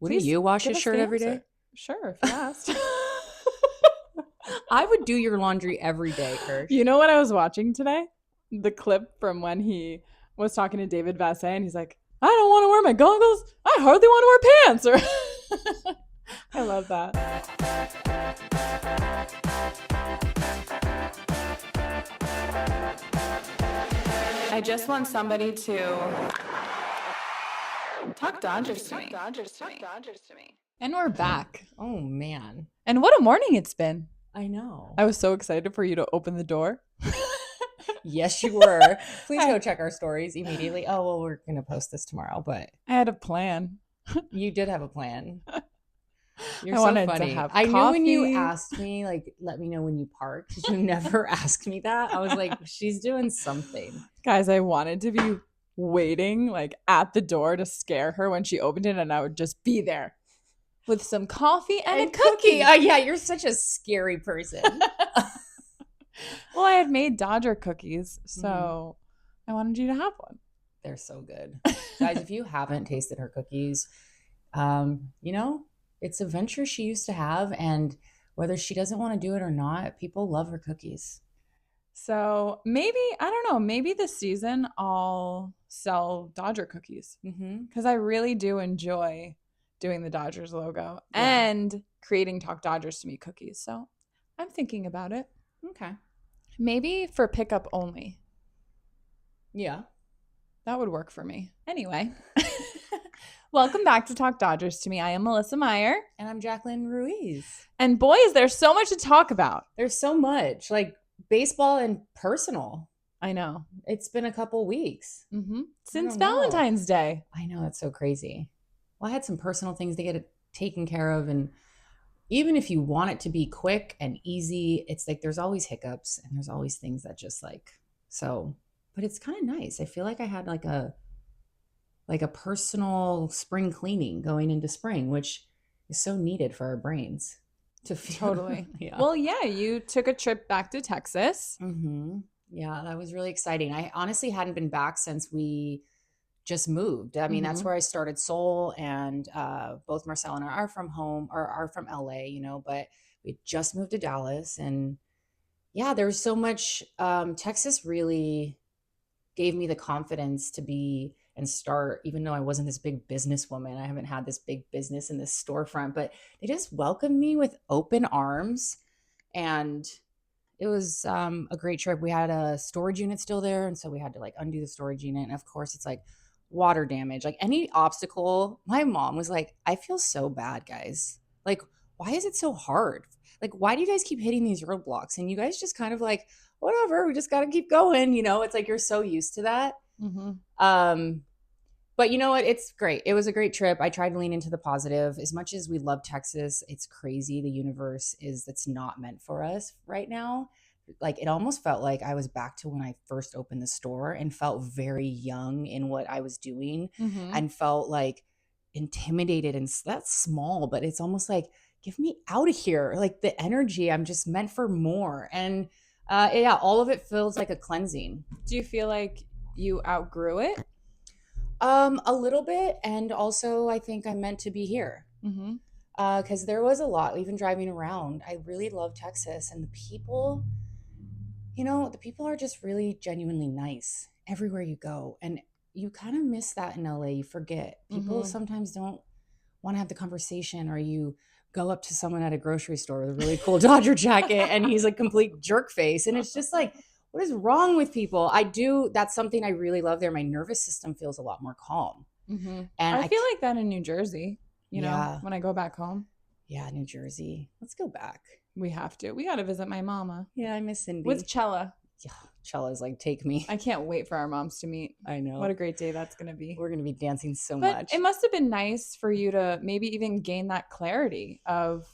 Wouldn't you wash give his us shirt the every answer. day? Sure, if you asked. I would do your laundry every day, Kirsch. You know what I was watching today? The clip from when he was talking to David Vasse and he's like, I don't want to wear my goggles. I hardly want to wear pants. Or I love that. I just want somebody to talk Dodgers to me. And we're back. Oh, man. And what a morning it's been. I know. I was so excited for you to open the door. Yes, you were. Please go check our stories immediately. Oh, well, we're going to post this tomorrow, but I had a plan. you did have a plan. You're I so wanted funny. to have I knew when you coffee. asked me, like, let me know when you park, because you never asked me that. I was like, she's doing something. Guys, I wanted to be waiting like at the door to scare her when she opened it, and I would just be there with some coffee and a cookie. Yeah, you're such a scary person. Well, I had made Dodger cookies, so I wanted you to have one. They're so good. Guys, if you haven't tasted her cookies, you know, it's a venture she used to have, and whether she doesn't want to do it or not, people love her cookies. So maybe, I don't know, maybe this season I'll sell Dodger cookies because I really do enjoy doing the Dodgers logo and creating Talk Dodgers to Me cookies. So I'm thinking about it. Okay. Maybe for pickup only. Yeah. That would work for me. Anyway, welcome back to Talk Dodgers to Me. I am Melissa Meyer. And I'm Jaclyn Ruiz. And boys, there's so much to talk about. There's so much, like baseball and personal. I know. It's been a couple weeks. Since Valentine's Day. I know, that's so crazy. Well, I had some personal things to get taken care of, and even if you want it to be quick and easy, it's like there's always hiccups and there's always things that just like so. But it's kind of nice. I feel like I had like a personal spring cleaning going into spring, which is so needed for our brains to feel. Totally. Yeah. Well, yeah, you took a trip back to Texas. Yeah, that was really exciting. I honestly hadn't been back since we just moved. I mean, that's where I started Soul, and both Marcel and I are from home or are from LA, you know, but we just moved to Dallas. And yeah, there was so much. Texas really gave me the confidence to be and start, even though I wasn't this big businesswoman. I haven't had this big business in this storefront, but they just welcomed me with open arms. And it was a great trip. We had a storage unit still there, and so we had to like undo the storage unit. And of course, it's like water damage, like any obstacle. My mom was like, I feel so bad, guys. Like, why is it so hard? Like, why do you guys keep hitting these roadblocks? And you guys just kind of like, whatever, we just got to keep going. You know, it's like you're so used to that. But you know what? It's great. It was a great trip. I tried to lean into the positive. As much as we love Texas, it's crazy. The universe that's not meant for us right now. Like, it almost felt like I was back to when I first opened the store and felt very young in what I was doing and felt like intimidated. And that's small, but it's almost like, get me out of here. Like the energy, I'm just meant for more. And yeah, all of it feels like a cleansing. Do you feel like you outgrew it? A little bit. And also I think I'm meant to be here. Because there was a lot, even driving around. I really love Texas, and the people, you know, the people are just really genuinely nice everywhere you go. And you kind of miss that in LA. You forget. People sometimes don't want to have the conversation, or you go up to someone at a grocery store with a really cool Dodger jacket and he's a complete jerk face. And it's just like, what is wrong with people? That's something I really love there. My nervous system feels a lot more calm. And I feel like that in New Jersey, you know, when I go back home. Yeah, New Jersey. Let's go back. We have to. We got to visit my mama. Yeah, I miss Cindy. With Chella. Yeah, Chella's like, take me. I can't wait for our moms to meet. I know. What a great day that's going to be. We're going to be dancing so but much. It must have been nice for you to maybe even gain that clarity of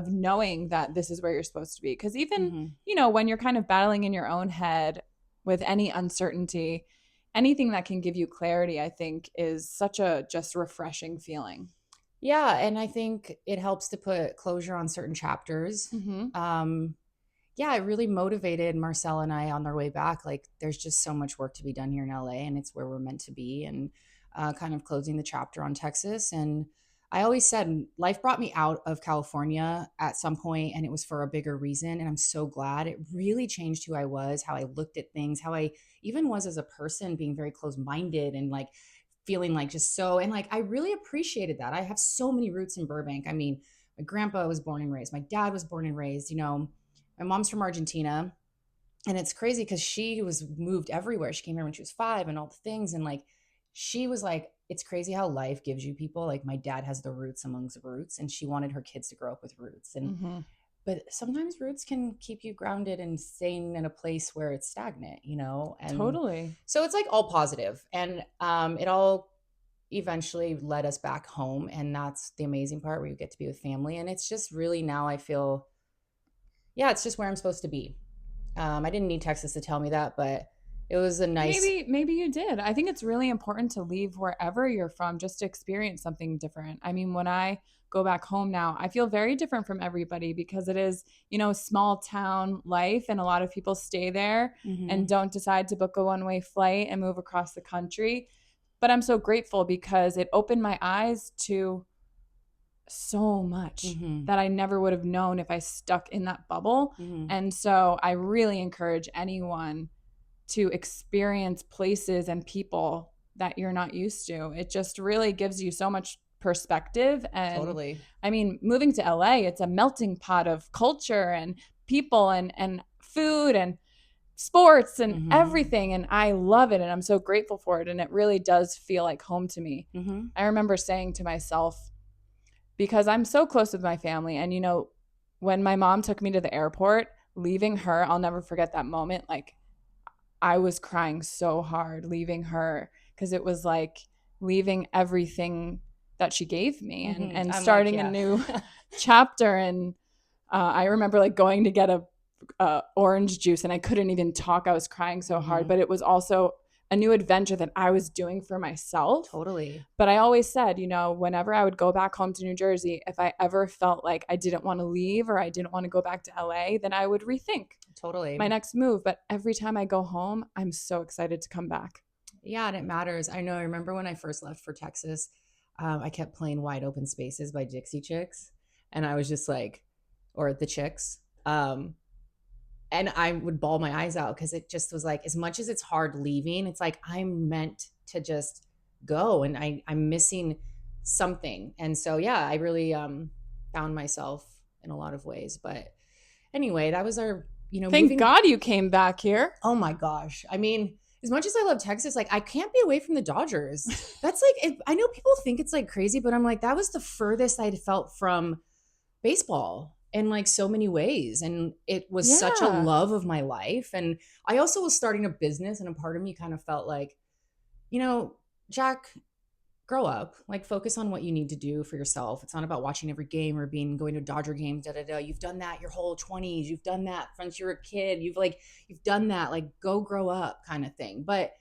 knowing that this is where you're supposed to be. Because even, you know, when you're kind of battling in your own head with any uncertainty, anything that can give you clarity, I think, is such a just refreshing feeling. Yeah, and I think it helps to put closure on certain chapters. Yeah, it really motivated Marcel and I on their way back. Like, there's just so much work to be done here in LA, and it's where we're meant to be, and kind of closing the chapter on Texas. And I always said life brought me out of California at some point, and it was for a bigger reason. And I'm so glad. It really changed who I was, how I looked at things, how I even was as a person, being very close minded and like feeling like just so. And like, I really appreciated that. I have so many roots in Burbank. I mean, my grandpa was born and raised, my dad was born and raised, my mom's from Argentina. And it's crazy because she was moved everywhere. She came here when she was 5 and all the things. And like, she was like, it's crazy how life gives you people. Like, my dad has the roots amongst roots, and she wanted her kids to grow up with roots. And, but sometimes roots can keep you grounded and staying in a place where it's stagnant, And Totally. so it's like all positive. And it all eventually led us back home. And that's the amazing part, where you get to be with family. And it's just really, now I feel, yeah, it's just where I'm supposed to be. I didn't need Texas to tell me that, but it was a nice. Maybe you did. I think it's really important to leave wherever you're from just to experience something different. I mean, when I go back home now, I feel very different from everybody because it is, small town life, and a lot of people stay there and don't decide to book a one-way flight and move across the country. But I'm so grateful because it opened my eyes to so much that I never would have known if I stuck in that bubble. And so I really encourage anyone to experience places and people that you're not used to. It just really gives you so much perspective. And Totally. I mean, moving to LA, it's a melting pot of culture and people and food and sports and everything. And I love it. And I'm so grateful for it. And it really does feel like home to me. I remember saying to myself, because I'm so close with my family, and when my mom took me to the airport, leaving her, I'll never forget that moment. Like, I was crying so hard leaving her, because it was like leaving everything that she gave me and starting a new chapter. And I remember like going to get a orange juice, and I couldn't even talk. I was crying so hard, but it was also a new adventure that I was doing for myself. Totally. But I always said, whenever I would go back home to New Jersey, if I ever felt like I didn't want to leave or I didn't want to go back to LA, then I would rethink my next move. But every time I go home, I'm so excited to come back. Yeah, and it matters. I know. I remember when I first left for Texas, I kept playing Wide Open Spaces by Dixie Chicks. And I was just like, or the Chicks. And I would bawl my eyes out, because it just was like, as much as it's hard leaving, it's like I'm meant to just go, and I'm missing something. And so, yeah, I really found myself in a lot of ways. But anyway, that was our, Thank God you came back here. Oh my gosh. I mean, as much as I love Texas, like, I can't be away from the Dodgers. That's like, I know people think it's like crazy, but I'm like, that was the furthest I'd felt from baseball in like so many ways. And it was such a love of my life. And I also was starting a business, and a part of me kind of felt like, Jack, grow up, like focus on what you need to do for yourself. It's not about watching every game or going to Dodger games, You've done that your whole 20s. You've done that since you were a kid. You've done that, like, go grow up kind of thing. But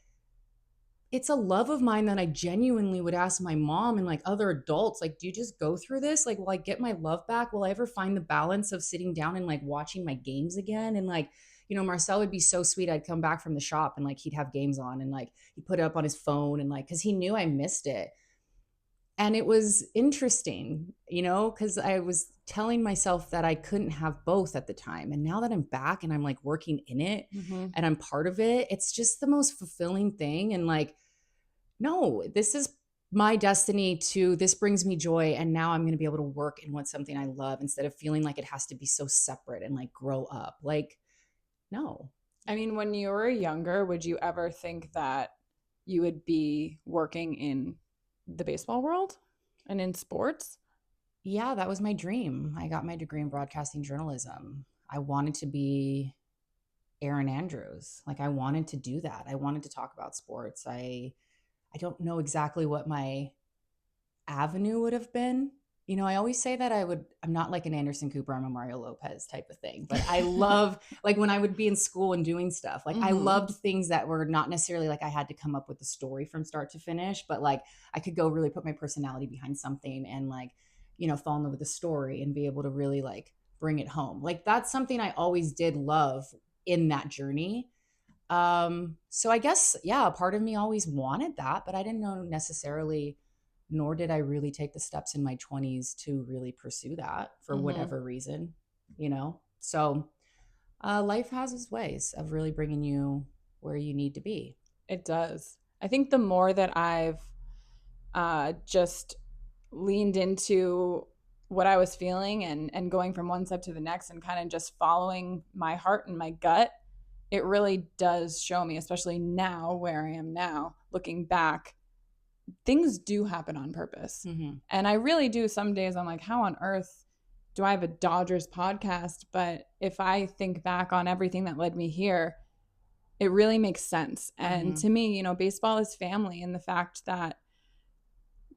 it's a love of mine that I genuinely would ask my mom and like other adults, like, do you just go through this? Like, will I get my love back? Will I ever find the balance of sitting down and like watching my games again? And like, Marcel would be so sweet. I'd come back from the shop and like, he'd have games on, and like, he'd put it up on his phone, and like, cause he knew I missed it. And it was interesting, cause I was telling myself that I couldn't have both at the time. And now that I'm back and I'm like working in it and I'm part of it, it's just the most fulfilling thing. And like, no, this is my destiny this brings me joy. And now I'm going to be able to work in what's something I love, instead of feeling like it has to be so separate and like grow up. Like, no. I mean, when you were younger, would you ever think that you would be working in the baseball world and in sports? Yeah, that was my dream. I got my degree in broadcasting journalism. I wanted to be Erin Andrews. Like, I wanted to do that. I wanted to talk about sports. I don't know exactly what my avenue would have been. I always say that I'm not like an Anderson Cooper, I'm a Mario Lopez type of thing, but I love, like, when I would be in school and doing stuff, like I loved things that were not necessarily like I had to come up with the story from start to finish, but like I could go really put my personality behind something and like, fall in love with the story and be able to really like bring it home. Like, that's something I always did love in that journey. So I guess, yeah, a part of me always wanted that, but I didn't know necessarily nor did I really take the steps in my 20s to really pursue that for whatever reason, you know? So life has its ways of really bringing you where you need to be. It does. I think the more that I've just leaned into what I was feeling and going from one step to the next and kind of just following my heart and my gut, it really does show me, especially now where I am now, looking back, things do happen on purpose. And I really do. Some days I'm like, how on earth do I have a Dodgers podcast? But if I think back on everything that led me here, it really makes sense. And to me, you know, baseball is family, and the fact that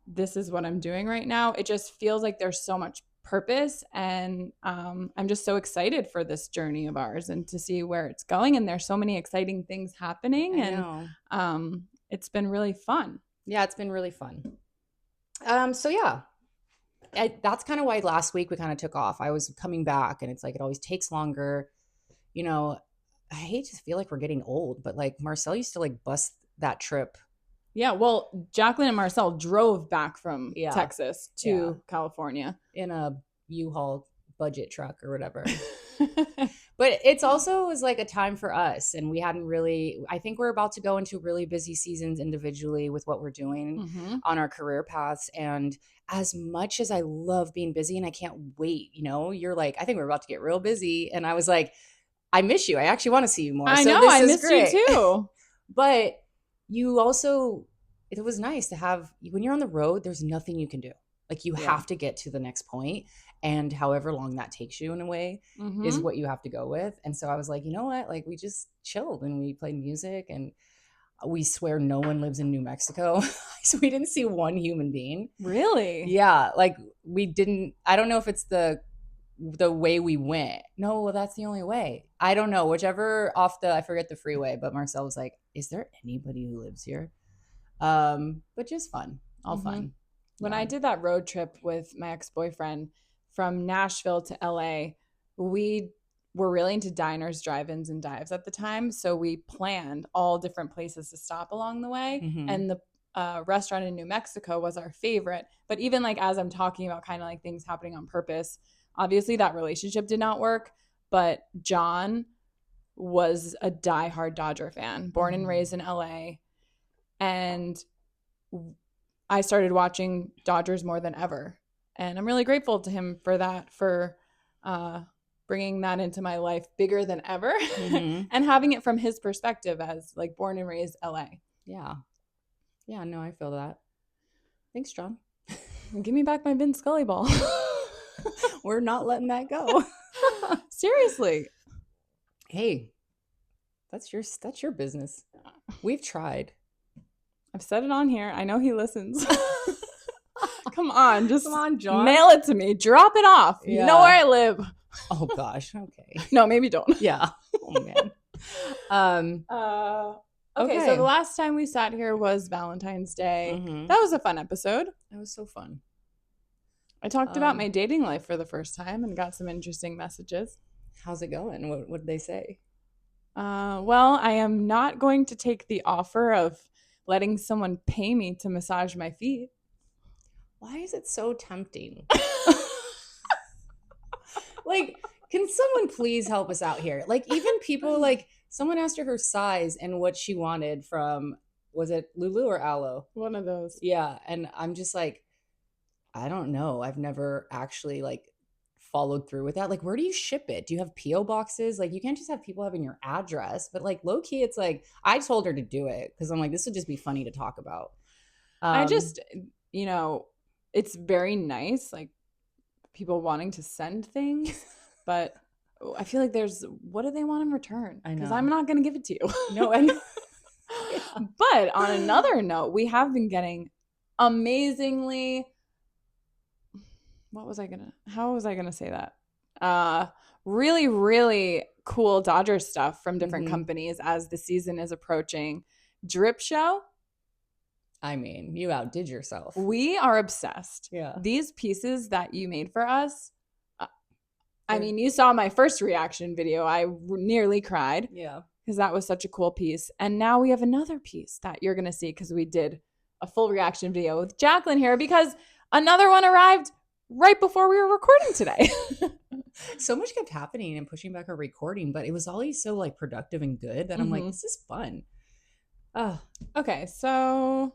this is what I'm doing right now, it just feels like there's so much purpose. And I'm just so excited for this journey of ours and to see where it's going. And there's so many exciting things happening. And it's been really fun. Yeah, it's been really fun. So yeah, that's kind of why last week we kind of took off. I was coming back, and it's like it always takes longer. You know, I hate to feel like we're getting old, but like Marcel used to like bust that trip. Yeah, well, Jaclyn and Marcel drove back from Texas to California in a U-Haul budget truck or whatever. But it's also was like a time for us, and we hadn't really, I think we're about to go into really busy seasons individually with what we're doing on our career paths. And as much as I love being busy and I can't wait, you know, you're like, I think we're about to get real busy. And I was like, I miss you. I actually want to see you more. I know, I missed you too. But you also, it was nice to have, when you're on the road, there's nothing you can do. Like you have to get to the next point, and however long that takes you in a way is what you have to go with. And so I was like, you know what? Like we just chilled and we played music, and we swear no one lives in New Mexico. So we didn't see one human being. Really? Yeah. Like we didn't, I don't know if it's the way we went. No, well, that's the only way. I don't know. Whichever off I forget the freeway, but Marcel was like, is there anybody who lives here? But just fun. All fun. When I did that road trip with my ex-boyfriend from Nashville to LA, we were really into diners, drive-ins, and dives at the time. So we planned all different places to stop along the way. And the restaurant in New Mexico was our favorite. But even like as I'm talking about kind of like things happening on purpose, obviously that relationship did not work. But John was a diehard Dodger fan, born and raised in LA. And I started watching Dodgers more than ever. And I'm really grateful to him for that, for bringing that into my life bigger than ever and having it from his perspective as like born and raised LA. Yeah. Yeah, no, I feel that. Thanks, John. Give me back my Vin Scully ball. We're not letting that go. Seriously. Hey, that's your business. We've tried. I've said it on here. I know he listens. Come on, John. Mail it to me. Drop it off. Yeah. You know where I live. Oh gosh. Okay. No, maybe don't. Yeah. Oh man. Okay, so the last time we sat here was Valentine's Day. That was a fun episode. It was so fun. I talked about my dating life for the first time and got some interesting messages. How's it going? What did they say? Well, I am not going to take the offer of letting someone pay me to massage my feet. Why is it so tempting? Like, can someone please help us out here? Like, even people, like, someone asked her size and what she wanted from, was it Lulu or Aloe? One of those. Yeah. And I'm just like, I don't know. I've never actually, like, followed through with that. Like, where do you ship it? Do you have P.O. boxes? Like, you can't just have people having your address. But, like, low-key, it's like, I told her to do it because I'm like, this would just be funny to talk about. I just, you know, it's very nice, like, people wanting to send things, but I feel like what do they want in return? Because I'm not going to give it to you. No, and But on another note, we have been getting amazingly, how was I going to say that? Really, really cool Dodgers stuff from different companies as the season is approaching. Drip Show. I mean, you outdid yourself. We are obsessed. Yeah. These pieces that you made for us, I mean, you saw my first reaction video. I nearly cried. Yeah. Because that was such a cool piece. And now we have another piece that you're going to see because we did a full reaction video with Jaclyn here because another one arrived right before we were recording today. So much kept happening and pushing back our recording, but it was always so like productive and good that I'm like, this is fun. Okay, so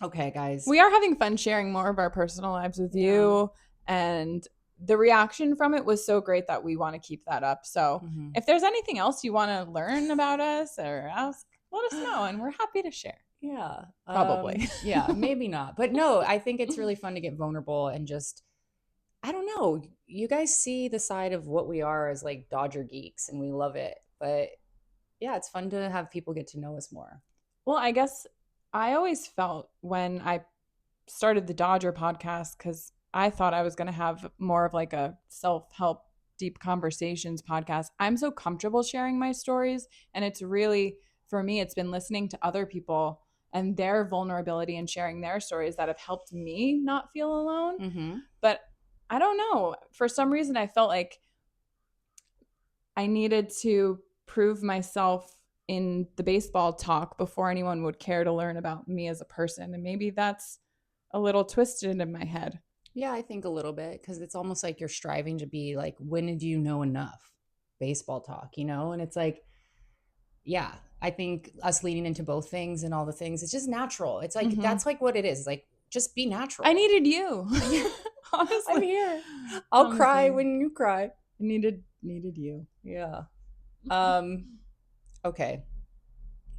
okay, guys, we are having fun sharing more of our personal lives with you, and the reaction from it was so great that we want to keep that up. So if there's anything else you want to learn about us or ask, let us know, and we're happy to share. Yeah, probably. Yeah, maybe not, but no, I think it's really fun to get vulnerable and just, I don't know, you guys see the side of what we are as like Dodger geeks, and we love it. But yeah, it's fun to have people get to know us more. Well, I guess I always felt when I started the Dodger podcast, because I thought I was going to have more of like a self-help, deep conversations podcast. I'm so comfortable sharing my stories. And it's really, for me, it's been listening to other people and their vulnerability and sharing their stories that have helped me not feel alone. But I don't know. For some reason, I felt like I needed to prove myself in the baseball talk before anyone would care to learn about me as a person. And maybe that's a little twisted in my head. Yeah, I think a little bit, because it's almost like you're striving to be like, when did you know enough baseball talk, you know? And it's like, yeah, I think us leading into both things and all the things, it's just natural. It's like, that's like what it is. It's like, just be natural. I needed you. Honestly. I'm here. I'll cry when you cry. I needed you. Yeah. Okay.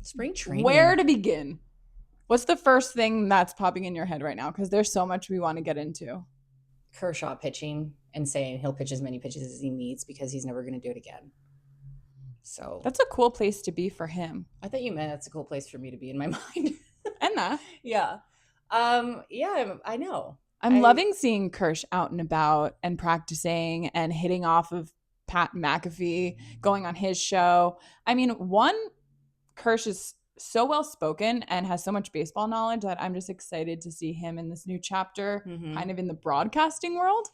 Spring training. Where to begin? What's the first thing that's popping in your head right now? Because there's so much we want to get into. Kershaw pitching and saying he'll pitch as many pitches as he needs because he's never going to do it again. So that's a cool place to be for him. I thought you meant that's a cool place for me to be in my mind. And that. Yeah. Yeah, I know. I'm loving seeing Kersh out and about and practicing and hitting off of Pat McAfee, going on his show. I mean, Kersh is so well spoken and has so much baseball knowledge that I'm just excited to see him in this new chapter, kind of in the broadcasting world.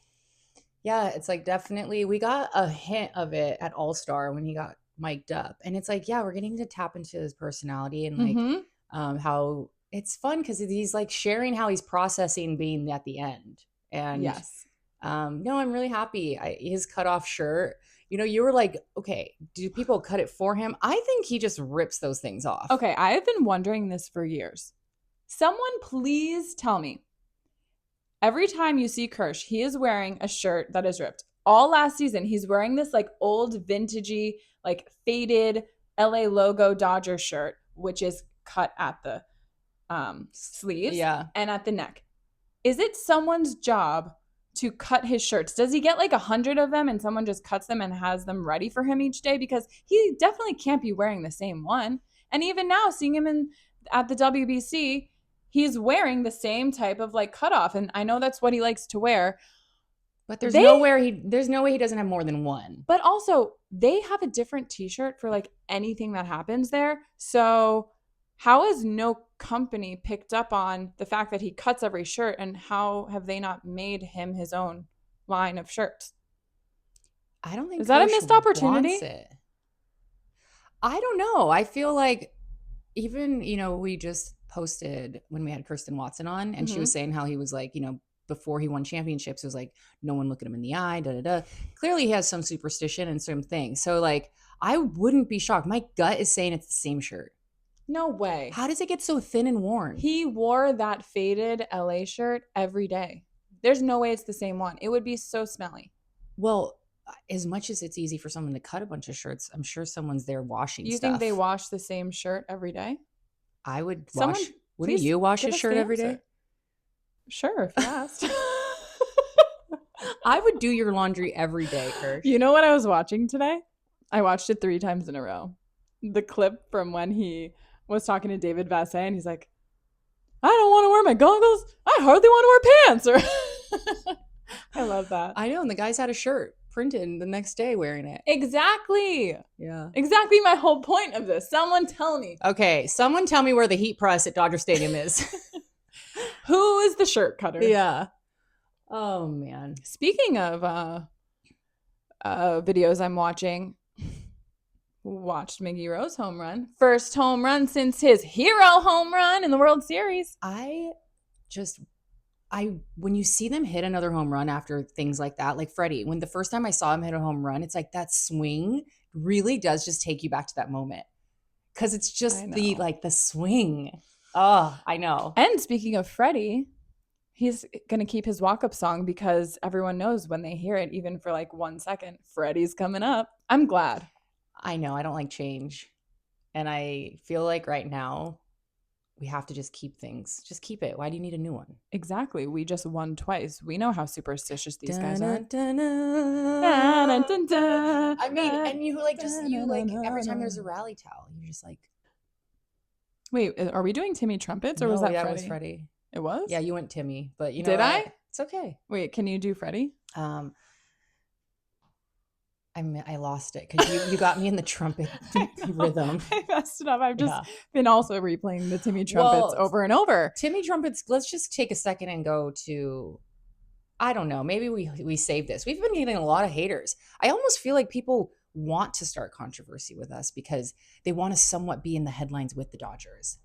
Yeah, it's like definitely we got a hint of it at All-Star when he got mic'd up. And it's like, yeah, we're getting to tap into his personality and like how it's fun because he's like sharing how he's processing being at the end. And yes. No, I'm really happy. His cutoff shirt, you know, you were like, okay, do people cut it for him? I think he just rips those things off. Okay, I have been wondering this for years. Someone please tell me. Every time you see Kersh, he is wearing a shirt that is ripped. All last season, he's wearing this like old vintagey, like faded LA logo Dodger shirt, which is cut at the sleeves and at the neck. Is it someone's job to cut his shirts? Does he get like 100 of them and someone just cuts them and has them ready for him each day? Because he definitely can't be wearing the same one. And even now, seeing him at the WBC, he's wearing the same type of like cutoff. And I know that's what he likes to wear. But there's no way he doesn't have more than one. But also, they have a different t-shirt for like anything that happens there. So how has no company picked up on the fact that he cuts every shirt, and how have they not made him his own line of shirts? I don't think is that a missed opportunity? I don't know. I feel like even, you know, we just posted when we had Kirsten Watson on, and she was saying how he was like, you know, before he won championships, it was like, no one look at him in the eye, Clearly he has some superstition and some things. So like, I wouldn't be shocked. My gut is saying it's the same shirt. No way. How does it get so thin and worn? He wore that faded LA shirt every day. There's no way it's the same one. It would be so smelly. Well, as much as it's easy for someone to cut a bunch of shirts, I'm sure someone's there washing stuff. You think they wash the same shirt every day? I would wash. Wouldn't you wash a shirt every day? Sure, if you asked. I would do your laundry every day, Kersh. You know what I was watching today? I watched it 3 times in a row. The clip from when he was talking to David Vassay, and he's like, I don't want to wear my goggles. I hardly want to wear pants. Or I love that. I know, and the guy's had a shirt printed the next day wearing it. Exactly. Yeah. Exactly my whole point of this. Someone tell me. Okay, someone tell me where the heat press at Dodger Stadium is. Who is the shirt cutter? Yeah. Oh, man. Speaking of videos I'm watching, Watched Miggy Rose home run. First home run since his hero home run in the World Series. When you see them hit another home run after things like that, like Freddie, when the first time I saw him hit a home run, it's like that swing really does just take you back to that moment. Because it's just the swing. Oh, I know. And speaking of Freddie, he's going to keep his walk-up song because everyone knows when they hear it, even for like 1 second, Freddie's coming up. I'm glad. I know. I don't like change. And I feel like right now we have to just keep things. Just keep it. Why do you need a new one? Exactly. We just won twice. We know how superstitious these guys are. I mean, and you every time there's a rally towel, you're just like. Wait, are we doing Timmy Trumpets or was that Freddie? That was Freddie. It was? Yeah, you went Timmy, but you know. Did I? It's okay. Wait, can you do Freddie? I lost it because you got me in the trumpet rhythm. I messed it up. I've just been also replaying the Timmy Trumpets over and over. Timmy Trumpets, let's just take a second and go to, I don't know, maybe we save this. We've been getting a lot of haters. I almost feel like people want to start controversy with us because they want to somewhat be in the headlines with the Dodgers.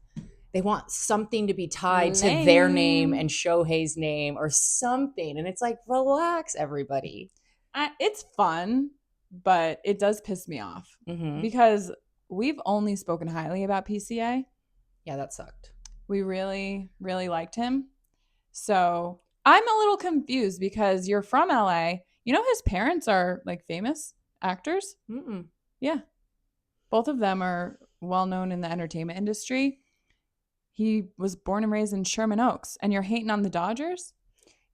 They want something to be tied to their name and Shohei's name or something. And it's like, relax, everybody. It's fun. But it does piss me off because we've only spoken highly about PCA. Yeah, that sucked. We really, really liked him. So I'm a little confused because you're from LA. You know, his parents are like famous actors. Mm-mm. Yeah. Both of them are well known in the entertainment industry. He was born and raised in Sherman Oaks. And you're hating on the Dodgers?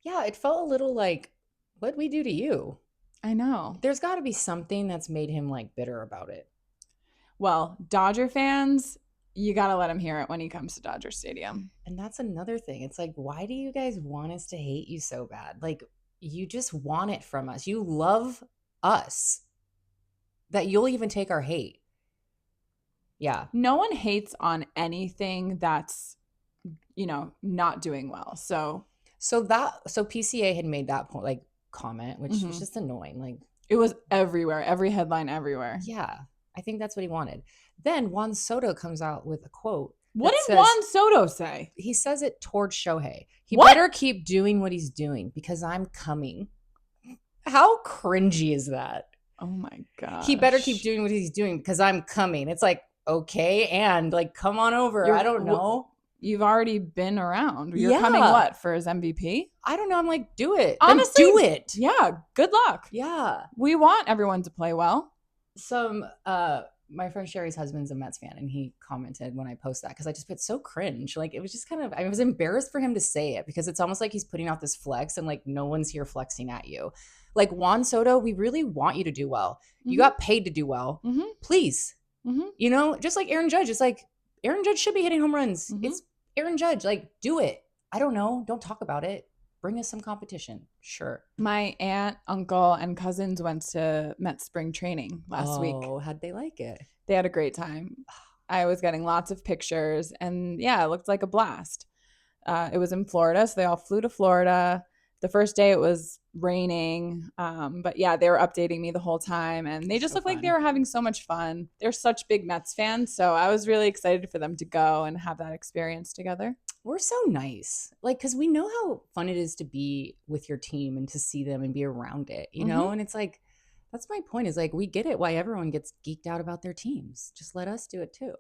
Yeah, it felt a little like, what'd we do to you? I know. There's got to be something that's made him like bitter about it. Well, Dodger fans, you got to let him hear it when he comes to Dodger Stadium. And that's another thing. It's like, why do you guys want us to hate you so bad? Like, you just want it from us. You love us that you'll even take our hate. Yeah. No one hates on anything that's, not doing well. So PCA had made that point, like, comment, which was just annoying. Like, it was everywhere, every headline everywhere. Yeah, I think that's what he wanted. Then Juan Soto comes out with a quote. What did Juan Soto say? He says it towards Shohei. He better keep doing what he's doing because I'm coming. How cringy is that? Oh my god. He better keep doing what he's doing because I'm coming. It's like, okay, and like, come on over. I don't know. You've already been around. You're coming what, for his MVP? I don't know. I'm like, do it. Honestly, then do it. Yeah. Good luck. Yeah. We want everyone to play well. My friend Sherry's husband's a Mets fan, and he commented when I post that because I just put so cringe. Like, it was just kind of, I was embarrassed for him to say it because it's almost like he's putting out this flex and like no one's here flexing at you. Like, Juan Soto, we really want you to do well. You got paid to do well. Please. Just like Aaron Judge. It's like, Aaron Judge should be hitting home runs. It's Aaron Judge. Like, do it. I don't know. Don't talk about it. Bring us some competition. Sure. My aunt, uncle, and cousins went to Met spring training last week. Oh, how'd they like it? They had a great time. I was getting lots of pictures, and yeah, it looked like a blast. It was in Florida, so they all flew to Florida. The first day it was raining, but yeah, they were updating me the whole time, and they just looked like they were having so much fun. They're such big Mets fans, so I was really excited for them to go and have that experience together. We're so nice, like, because we know how fun it is to be with your team and to see them and be around it, and it's like, that's my point, is like, we get it why everyone gets geeked out about their teams. Just let us do it too.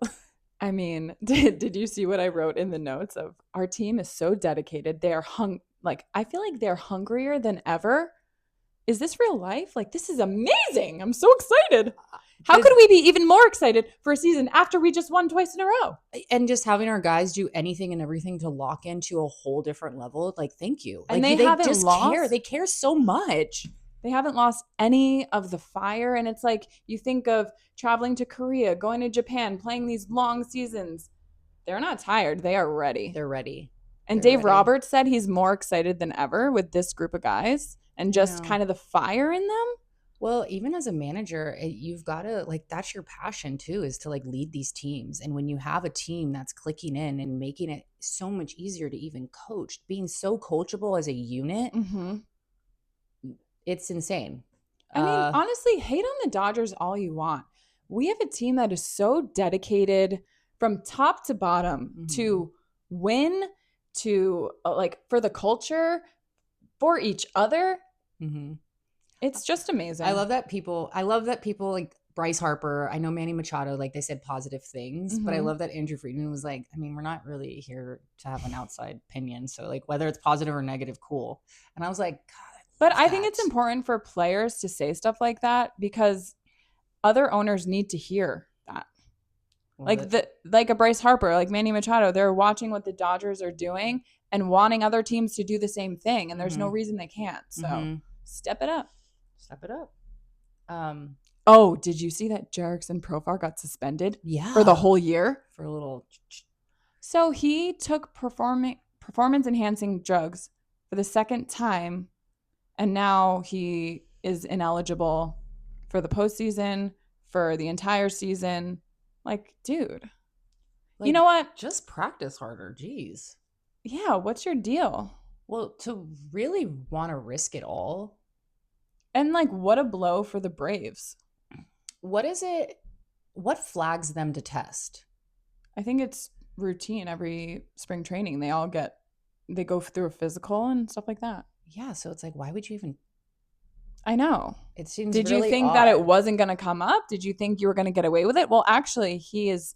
I mean, did you see what I wrote in the notes of our team is so dedicated? They are I feel like they're hungrier than ever. Is this real life? Like, this is amazing. I'm so excited. How could we be even more excited for a season after we just won twice in a row? And just having our guys do anything and everything to lock into a whole different level. Like, thank you. And like, they haven't just lost. Care. They care so much. They haven't lost any of the fire. And it's like, you think of traveling to Korea, going to Japan, playing these long seasons. They're not tired. They are ready. They're ready. And Dave Roberts said he's more excited than ever with this group of guys and just kind of the fire in them. Well, even as a manager, you've got to, like, that's your passion too, is to like lead these teams. And when you have a team that's clicking in and making it so much easier to even coach, being so coachable as a unit, it's insane. I mean, honestly, hate on the Dodgers all you want. we have a team that is so dedicated from top to bottom to win, to like for the culture, for each other. It's just amazing. I love that people like Bryce Harper, I know Manny Machado, like they said positive things, but I love that Andrew Friedman was like, I mean, we're not really here to have an outside opinion. So like whether it's positive or negative, cool. And I was like, God, but I think it's important for players to say stuff like that because other owners need to hear that. Like a Bryce Harper, like Manny Machado, they're watching what the Dodgers are doing and wanting other teams to do the same thing. And there's no reason they can't. So step it up. Step it up. Oh, did you see that Jerickson Profar got suspended? Yeah. For the whole year? For a little. So he took performance-enhancing drugs for the second time, and now he is ineligible for the postseason, for the entire season. Like, dude. Like, you know what? Just practice harder. Jeez. Yeah, what's your deal? Well, to really want to risk it all. And like, what a blow for the Braves. What is it? What flags them to test? I think it's routine every spring training. They go through a physical and stuff like that. Yeah, so it's like, why would you even? I know. It seems Did really you think odd. that it wasn't going to come up? Did you think you were going to get away with it? Well, actually, he is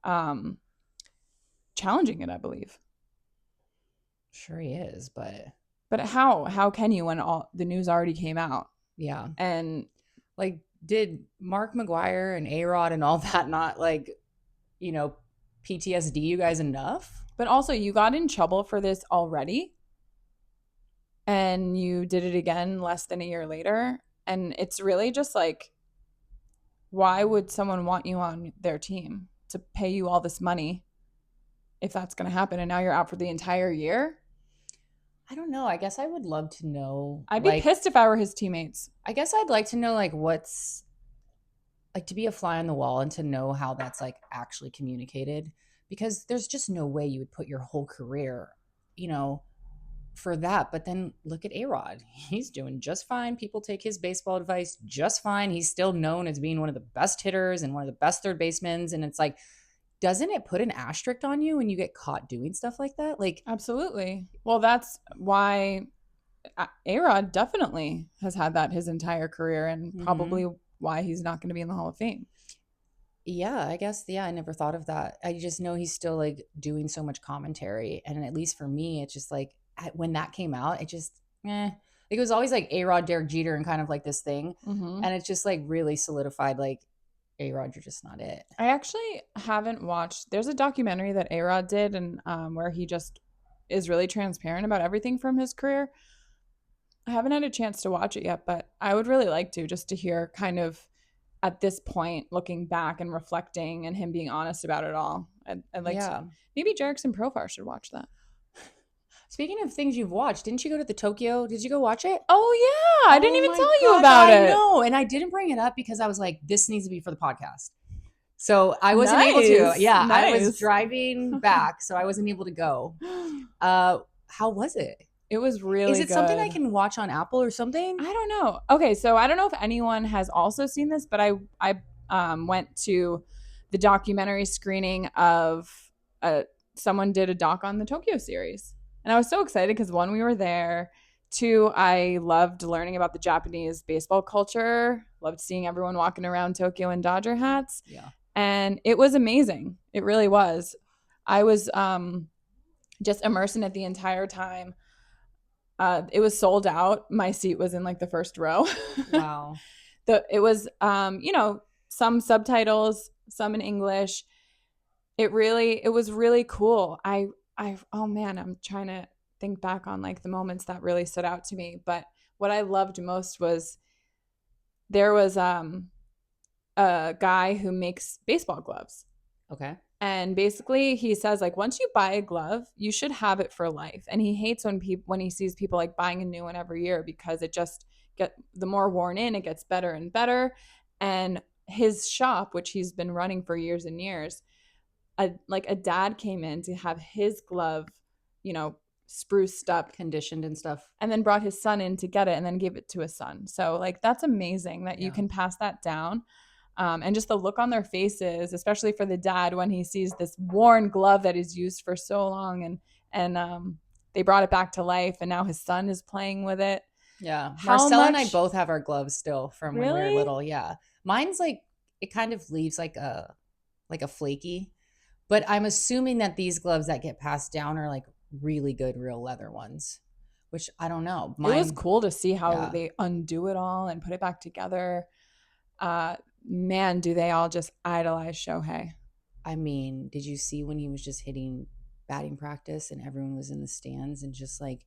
challenging it, I believe. Sure he is, but how can you when all the news already came out? Yeah. And like, did Mark McGwire and A-Rod and all that not like, you know, PTSD you guys enough? But also you got in trouble for this already. And you did it again less than a year later. And it's really just like, why would someone want you on their team to pay you all this money if that's going to happen? And now you're out for the entire year? I don't know. I guess I would love to know. I'd be pissed if I were his teammates. I guess I'd like to know like what's like to be a fly on the wall and to know how that's like actually communicated, because there's just no way you would put your whole career, you know, for that. But then look at A-Rod. He's doing just fine. People take his baseball advice just fine. He's still known as being one of the best hitters and one of the best third basemen. And it's like, doesn't it put an asterisk on you when you get caught doing stuff like that? Like, absolutely. Well, that's why A-Rod definitely has had that his entire career, and probably why he's not going to be in the Hall of Fame. Yeah, I guess. Yeah, I never thought of that. I just know he's still like doing so much commentary. And at least for me, it's just like when that came out, it just, like it was always like A-Rod, Derek Jeter, and kind of like this thing. And it's just like really solidified like, A-Rod, you're just not it. I actually haven't watched. There's a documentary that A-Rod did, and where he just is really transparent about everything from his career. I haven't had a chance to watch it yet, but I would really like to, just to hear kind of at this point, looking back and reflecting, and him being honest about it all. I'd like to, maybe Jerickson Profar should watch that. Speaking of things you've watched, didn't you go to the Tokyo? Did you go watch it? Oh, yeah. I didn't even tell you about it. I know. And I didn't bring it up because I was like, this needs to be for the podcast. So I wasn't able to. Yeah, I was driving back, so I wasn't able to go. How was it? It was really good. Is it something I can watch on Apple or something? I don't know. Okay, so I don't know if anyone has also seen this, but I went to the documentary screening of someone did a doc on the Tokyo series. And I was so excited because, one, we were there. Two, I loved learning about the Japanese baseball culture. Loved seeing everyone walking around Tokyo in Dodger hats. Yeah. And it was amazing. It really was. I was just immersed in it the entire time. It was sold out. My seat was in like the first row. Wow. It was, some subtitles, some in English. It was really cool. Oh man, I'm trying to think back on like the moments that really stood out to me. But what I loved most was there was a guy who makes baseball gloves. Okay. And basically he says like, once you buy a glove, you should have it for life. And he hates when he sees people like buying a new one every year, because it just the more worn in, it gets better and better. And his shop, which he's been running for years and years, a dad came in to have his glove, spruced up, conditioned and stuff, and then brought his son in to get it and then gave it to his son. So like, that's amazing that you can pass that down. And just the look on their faces, especially for the dad when he sees this worn glove that he's used for so long, and they brought it back to life, and now his son is playing with it. Yeah. How Marcel and I much both have our gloves still from when we were really? little. Yeah. Mine's like, it kind of leaves like a flaky, but I'm assuming that these gloves that get passed down are like really good real leather ones, which I don't know. It was Mine, cool to see how yeah. they undo it all and put it back together. Man, do they all just idolize Shohei. I mean, did you see when he was just hitting batting practice and everyone was in the stands and just like,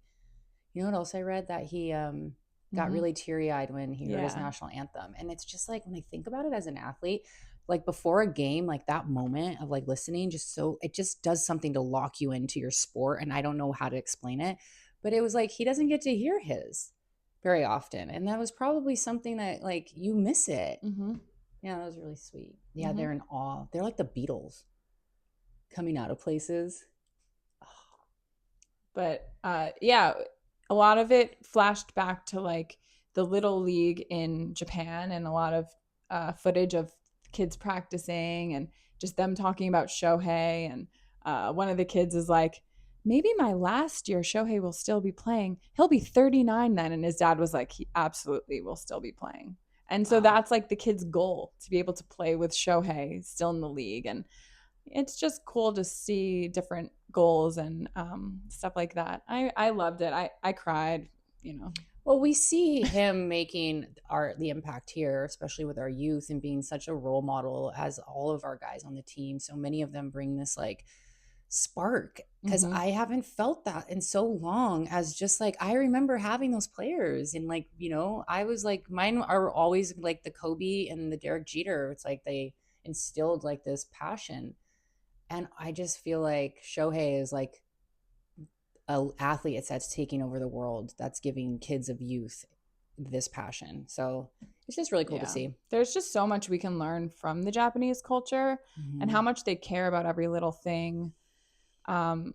you know what else I read? That he got Mm-hmm. really teary-eyed when he heard his Yeah. national anthem. And it's just like when I think about it as an athlete, like before a game, like that moment of like listening, just so it just does something to lock you into your sport. And I don't know how to explain it, but it was like he doesn't get to hear his very often. And that was probably something that like you miss it. Mm-hmm. Yeah, that was really sweet. Yeah, Mm-hmm. they're in awe. They're like the Beatles coming out of places. But yeah, a lot of it flashed back to like the little league in Japan, and a lot of footage of kids practicing and just them talking about Shohei. And one of the kids is like, maybe my last year Shohei will still be playing. He'll be 39 then. And his dad was like, he absolutely will still be playing. And so Wow. that's like the kid's goal, to be able to play with Shohei still in the league. And it's just cool to see different goals and stuff like that. I loved it. I cried, you know. Well, we see him making the impact here, especially with our youth and being such a role model as all of our guys on the team. So many of them bring this like spark because Mm-hmm. I haven't felt that in so long as just like I remember having those players and like, I was like mine are always like the Kobe and the Derek Jeter. It's like they instilled like this passion. And I just feel like Shohei is like a athlete that's taking over the world, that's giving kids of youth this passion. So it's just really cool to Yeah. see. There's just so much we can learn from the Japanese culture and Mm-hmm. how much they care about every little thing. Um,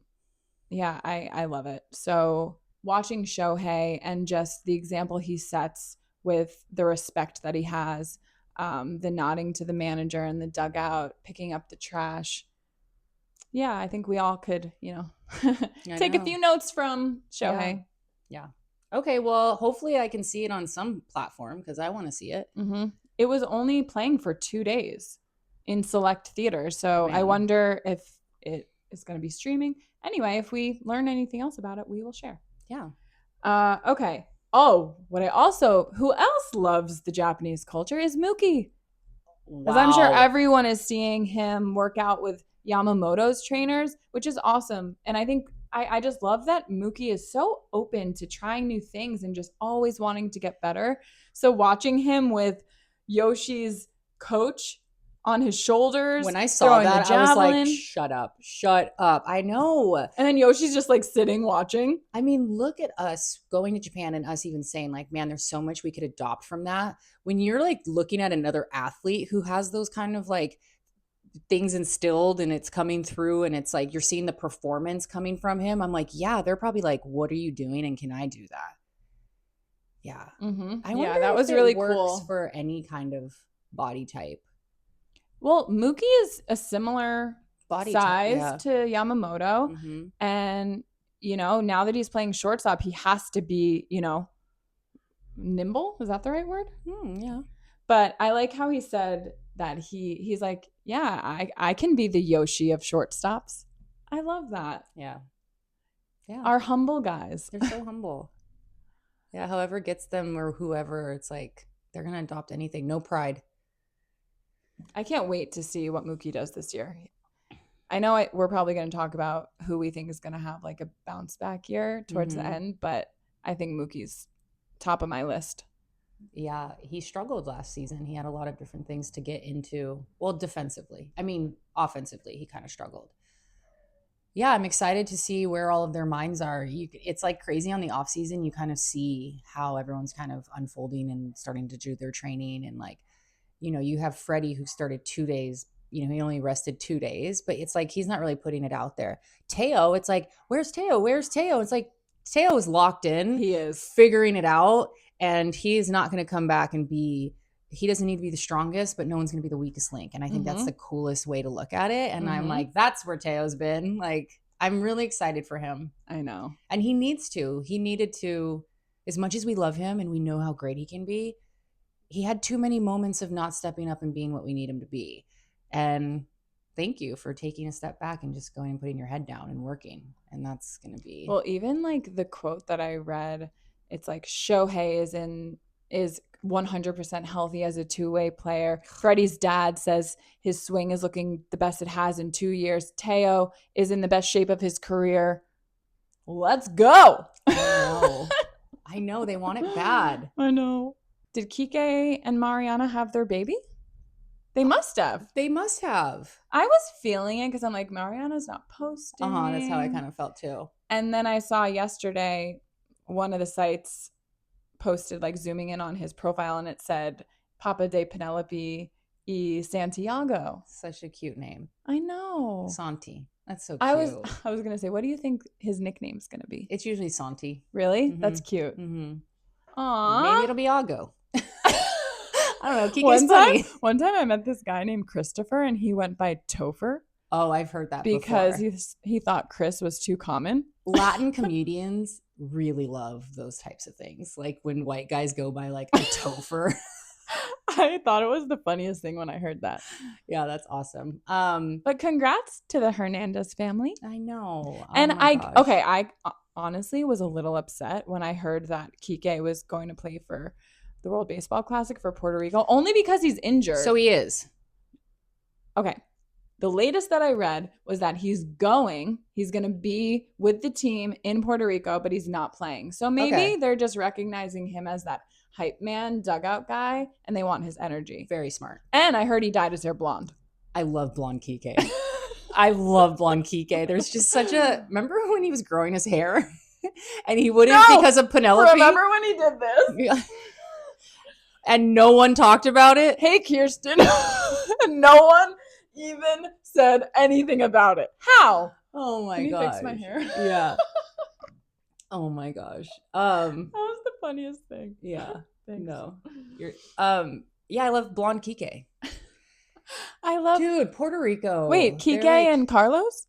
yeah, I love it. So watching Shohei and just the example he sets with the respect that he has, the nodding to the manager in the dugout, picking up the trash. Yeah, I think we all could, I take a know. few notes from Yeah. Shohei. Yeah. Okay. Well, hopefully I can see it on some platform because I want to see it. Mm-hmm. It was only playing for 2 days in select theaters. So I Man. wonder if it is going to be streaming. Anyway, if we learn anything else about it, we will share. Yeah. Okay. Oh, who else loves the Japanese culture is Mookie. Because I'm sure Wow. everyone is seeing him work out with Yamamoto's trainers, which is awesome. And I think I just love that Mookie is so open to trying new things and just always wanting to get better. So watching him with Yoshi's coach on his shoulders, When I saw throwing the that, I was like, javelin, shut up. Shut up. I know. and then Yoshi's just like sitting watching. I mean, look at us going to Japan and us even saying, like, man, there's so much we could adopt from that. When you're like looking at another athlete who has those kind of like things instilled and it's coming through and it's like you're seeing the performance coming from him, I'm like, yeah, they're probably like, what are you doing? And can I do that? Yeah. Mm-hmm. I Yeah, wonder that if was it really works cool. for any kind of body type. Well, Mookie is a similar Body type. size Yeah. to Yamamoto. Mm-hmm. And, now that he's playing shortstop, he has to be, nimble. Is that the right word? Yeah. But I like how he said that he's like, yeah, I can be the Yoshi of shortstops. I love that. Yeah. Yeah. Our humble guys. They're so humble. Yeah. However gets them or whoever, it's like they're going to adopt anything. No pride. I can't wait to see what Mookie does this year. I know we're probably going to talk about who we think is going to have like a bounce back year towards the Mm-hmm. end, but I think Mookie's top of my list. Yeah, he struggled last season. He had a lot of different things to get into. Well, defensively. I mean, offensively, he kind of struggled. Yeah, I'm excited to see where all of their minds are. It's like crazy on the off season. You kind of see how everyone's kind of unfolding and starting to do their training. And like, you have Freddie who started 2 days. He only rested 2 days, but it's like he's not really putting it out there. Teo, it's like, where's Teo? Where's Teo? It's like Teo is locked in, He is. figuring it out, and he's not going to come back and be he doesn't need to be the strongest, but no one's going to be the weakest link. And I think that's the coolest way to look at it. And I'm like, that's where Teo's been. Like, I'm really excited for him. I know. And he needs to. He needed to, as much as we love him and we know how great he can be, he had too many moments of not stepping up and being what we need him to be. And thank you for taking a step back and just going and putting your head down and working. And that's going to be. Well, even like the quote that I read, it's like Shohei is 100% healthy as a two-way player. Freddie's dad says his swing is looking the best it has in 2 years. Teo is in the best shape of his career. Let's go. I know. They want it bad. I know. Did Kiké and Mariana have their baby? They must have. They must have. I was feeling it because I'm like, Mariana's not posting. That's how I kind of felt too. And then I saw yesterday one of the sites posted like zooming in on his profile and it said Papa de Penelope y Santiago. Such a cute name. I know. Santi. That's so cute. I was gonna say, what do you think his nickname's gonna be? It's usually Santi. Really? That's cute. Aww. Maybe it'll be Ago. I don't know. Kike's funny. One time I met this guy named Christopher and he went by Topher. Oh, I've heard that because before. he thought Chris was too common. Latin comedians really love those types of things. Like when white guys go by like a Topher. I thought it was the funniest thing when I heard that. Yeah, that's awesome. But congrats to the Hernandez family. I know. And I honestly was a little upset when I heard that Kiké was going to play for the World Baseball Classic for Puerto Rico, only because he's injured. So he is. Okay. The latest that I read was that he's going to be with the team in Puerto Rico, but he's not playing. So maybe they're just recognizing him as that hype man, dugout guy, and they want his energy. Very smart. And I heard he dyed his hair blonde. I love blonde Kiké. I love blonde Kiké. There's just such a... Remember when he was growing his hair? And he wouldn't because of Penelope? Remember when he did this? Yeah. And no one talked about it? Hey, Kirsten. No one even said anything about it. How? Oh my gosh. Can you fix my hair? Yeah. Oh my gosh. That was the funniest thing. Yeah. Thanks. No. You're yeah, I love blonde Kiké. I love Dude, Puerto Rico. Wait, Kiké and Carlos?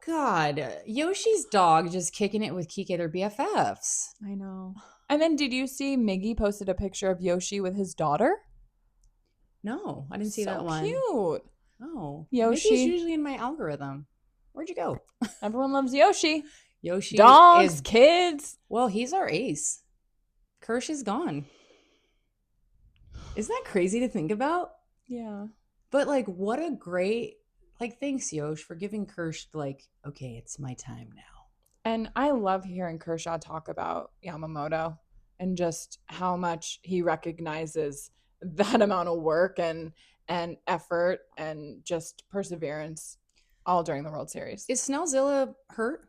God, Yoshi's dog just kicking it with Kiké. They're BFFs. I know. And then did you see Miggy posted a picture of Yoshi with his daughter? No, I didn't see that one. Cute. Oh, Yoshi. Miggy's usually in my algorithm. Where'd you go? Everyone loves Yoshi. Yoshi dogs, kids. Well, he's our ace. Kersh is gone. Isn't that crazy to think about? Yeah. But like, what a great, like, thanks, Yosh, for giving Kersh, like, okay, it's my time now. And I love hearing Kershaw talk about Yamamoto and just how much he recognizes that amount of work and effort and just perseverance all during the World Series. Is Snellzilla hurt?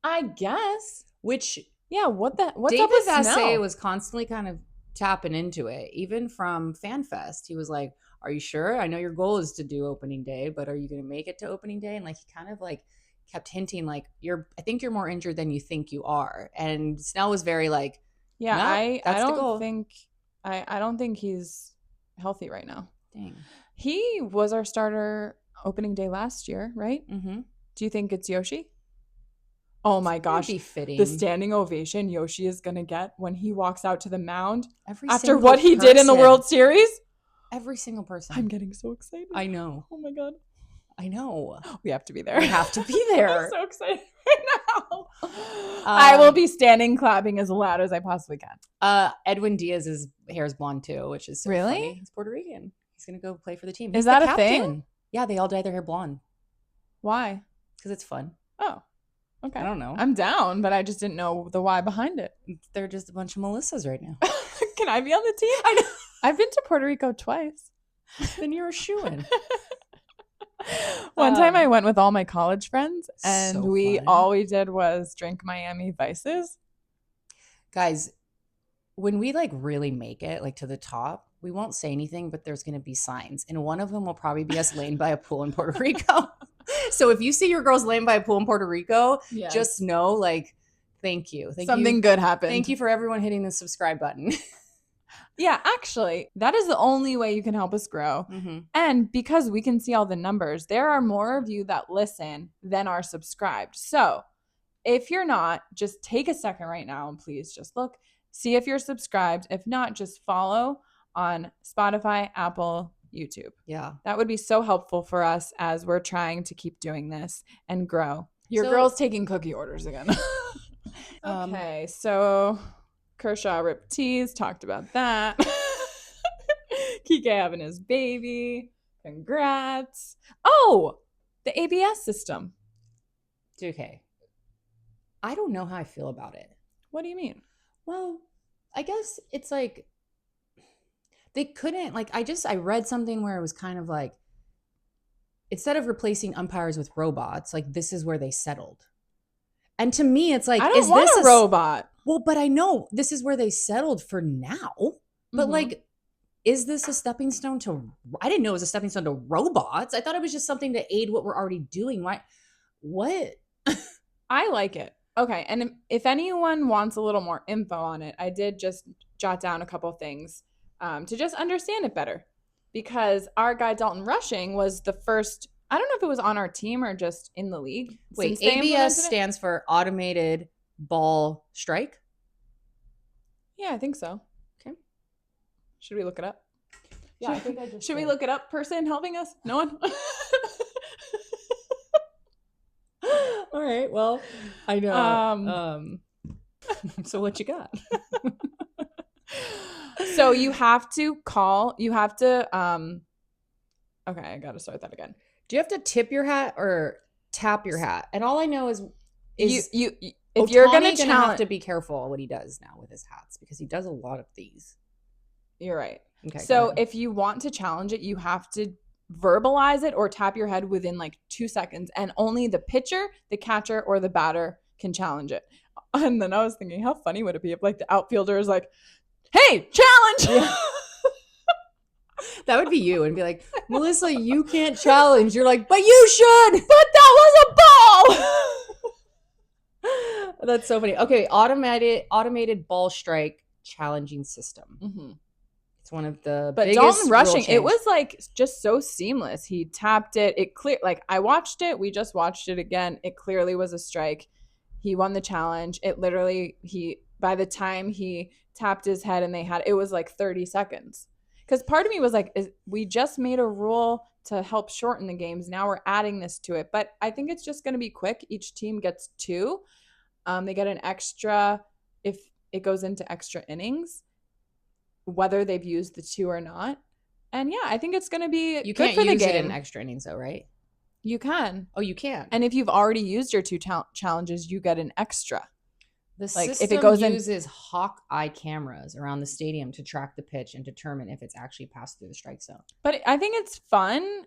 I guess. What's David up with Vassay was constantly kind of tapping into it. Even from FanFest, he was like, are you sure? I know your goal is to do opening day, but are you going to make it to opening day? And like, he kind of like kept hinting like, I think you're more injured than you think you are. And Snell was very like, yeah, no, I don't think he's healthy right now. Dang. He was our starter opening day last year, right? Mm-hmm. Do you think it's Yoshi? Oh my gosh. Be fitting. The standing ovation Yoshi is going to get when he walks out to the mound after what he did in the World Series. Every single person. I'm getting so excited. I know. Oh my God. I know. We have to be there. We have to be there. I'm so excited right now. I will be standing clapping as loud as I possibly can. Edwin Diaz's hair is blonde too, which is so really funny. He's Puerto Rican. He's going to go play for the team. Is that a thing? Yeah, they all dye their hair blonde. Why? Because it's fun. Oh, okay. I don't know. I'm down, but I just didn't know the why behind it. They're just a bunch of Melissas right now. Can I be on the team? I know. I've been to Puerto Rico twice. Then you're a shoo-in. One time I went with all my college friends and all we did was drink Miami Vices. Guys, when we like really make it like to the top, we won't say anything, but there's going to be signs. And one of them will probably be us laying by a pool in Puerto Rico. So if you see your girls laying by a pool in Puerto Rico, just know, like, thank you. Something good happened. Thank you for everyone hitting the subscribe button. Yeah, actually, that is the only way you can help us grow. Mm-hmm. And because we can see all the numbers, there are more of you that listen than are subscribed. So if you're not, just take a second right now and please just look, see if you're subscribed. If not, just follow on Spotify, Apple, YouTube. Yeah. That would be so helpful for us as we're trying to keep doing this and grow. Your girl's taking cookie orders again. Okay, so Kershaw ripped tees, talked about that. Kiké having his baby. Congrats. Oh, the ABS system. Okay. I don't know how I feel about it. What do you mean? Well, I guess it's like they couldn't, like, I read something where it was kind of like, instead of replacing umpires with robots, like, this is where they settled. And to me, it's like, I don't want a robot. Well, but I know this is where they settled for now. But like, is this a stepping stone to, I didn't know it was a stepping stone to robots. I thought it was just something to aid what we're already doing. What? I like it. Okay. And if anyone wants a little more info on it, I did just jot down a couple things to just understand it better. Because our guy Dalton Rushing was the first, I don't know if it was on our team or just in the league. Wait, ABS stands for automated ball strike? Yeah, I think so. Okay. Should we look it up? Yeah, I think I just should we look it up? Person helping us? No one? All right. Well, I know. So what you got? So you have to okay, I got to start that again. Do you have to tip your hat or tap your hat? And all I know is if you're going to have to be careful what he does now with his hats because he does a lot of these. You're right. Okay. So if you want to challenge it, you have to verbalize it or tap your head within like 2 seconds, and only the pitcher, the catcher, or the batter can challenge it. And then I was thinking, how funny would it be if like the outfielder is like, "Hey, challenge!" Yeah. That would be you, and be like, Melissa, you can't challenge. You're like, but you should. But that was a ball. That's so funny. Okay, automated ball strike challenging system. Mm-hmm. It's one of the but biggest Dalton Rushing, rule it was like just so seamless. He tapped it. It clear, like I watched it. We just watched it again. It clearly was a strike. He won the challenge. It literally, by the time he tapped his head and it was like 30 seconds. Because part of me was like, we just made a rule to help shorten the games. Now we're adding this to it. But I think it's just going to be quick. Each team gets 2. They get an extra if it goes into extra innings, whether they've used the 2 or not. And yeah, I think it's going to be you good can't for the use game. it in extra innings though, right? You can. Oh, you can. And if you've already used your 2 challenges, you get an extra. The like system if it goes uses hawk eye cameras around the stadium to track the pitch and determine if it's actually passed through the strike zone. But I think it's fun.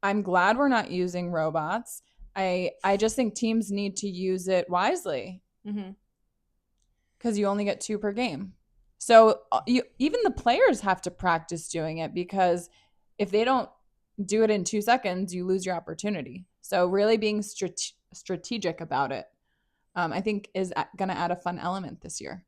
I'm glad we're not using robots. I just think teams need to use it wisely because you only get 2 per game. So even the players have to practice doing it, because if they don't do it in 2 seconds, you lose your opportunity. So really being strategic about it, I think is going to add a fun element this year.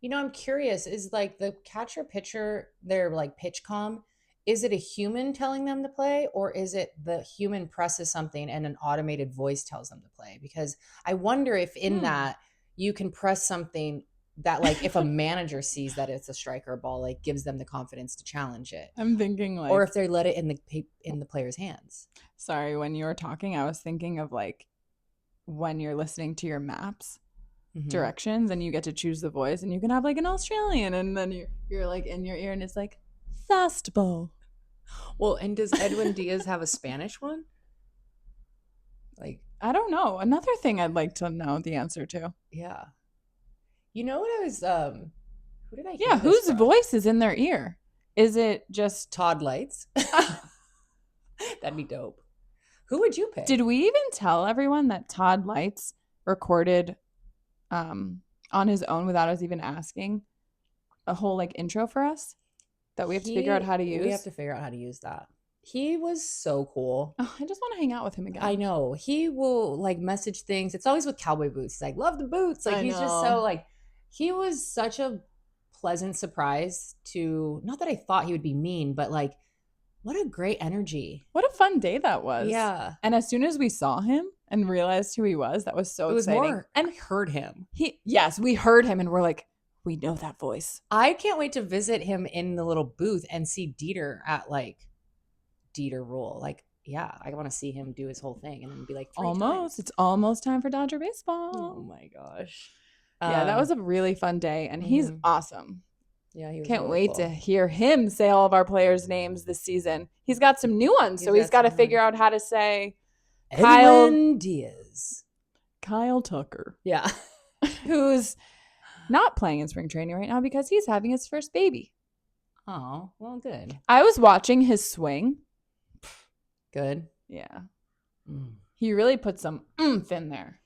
You know, I'm curious, is like the catcher pitcher, their like pitch comm, is it a human telling them to play, or is it the human presses something and an automated voice tells them to play? Because I wonder if in that you can press something that like if a manager sees that it's a strike or a ball, like gives them the confidence to challenge it. I'm thinking like, or if they let it in the player's hands. Sorry, when you were talking, I was thinking of like when you're listening to your maps directions and you get to choose the voice, and you can have like an Australian, and then you're like in your ear and it's like fastball. Well, and does Edwin Diaz have a Spanish one? Like, I don't know. Another thing I'd like to know the answer to. Yeah. You know what I was who did I hear? Yeah, whose voice is in their ear? Is it just Todd Lights? That'd be dope. Who would you pick? Did we even tell everyone that Todd Lights recorded on his own without us even asking a whole like intro for us that we have to figure out how to use? We have to figure out how to use that. He was so cool. Oh, I just want to hang out with him again. I know. He will like message things. It's always with cowboy boots. He's like, love the boots. Like he's just so like, he was such a pleasant surprise to, not that I thought he would be mean, but like, what a great energy. What a fun day that was. Yeah. And as soon as we saw him and realized who he was, that was so exciting. More, and I heard him. Yes, we heard him and we're like, we know that voice. I can't wait to visit him in the little booth and see Dieter at like Dieter Rule. Like, yeah, I want to see him do his whole thing and then be like, almost. It's almost time for Dodger baseball. Oh my gosh. Yeah, that was a really fun day, and he's awesome. Yeah, he was Can't really wait cool to hear him say all of our players' names this season. He's got some new ones, so he's got to figure out how to say Edwin Diaz. Kyle Tucker. Yeah. Who's not playing in spring training right now because he's having his first baby. Oh, well, good. I was watching his swing. Good. Yeah. He really put some oomph in there.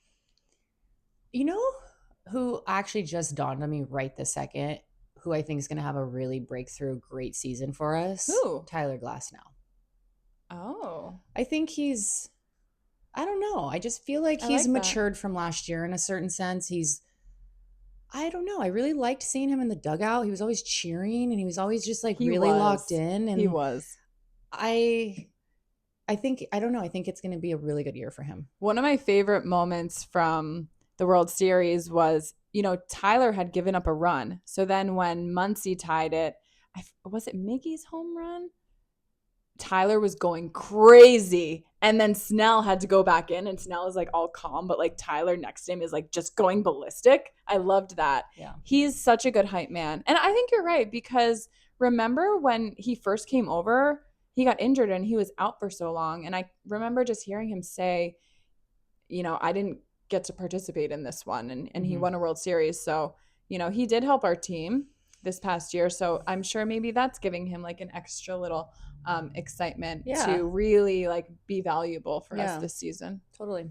You know who actually just dawned on me right this second, who I think is going to have a really breakthrough great season for us? Who? Tyler Glasnow. Oh. I think I don't know. I just feel like he's matured from last year in a certain sense. I don't know. I really liked seeing him in the dugout. He was always cheering and he was always just like locked in. And he was. I think it's going to be a really good year for him. One of my favorite moments from the World Series was, Tyler had given up a run. So then when Muncy tied it, was it Miggy's home run? Tyler was going crazy. And then Snell had to go back in, and Snell is like all calm, but like Tyler next to him is like just going ballistic. I loved that. Yeah. He's such a good hype man. And I think you're right, because remember when he first came over, he got injured and he was out for so long. And I remember just hearing him say, I didn't get to participate in this one. And he won a World Series. So, he did help our team this past year. So I'm sure maybe that's giving him like an extra little excitement to really like be valuable for us this season. Totally.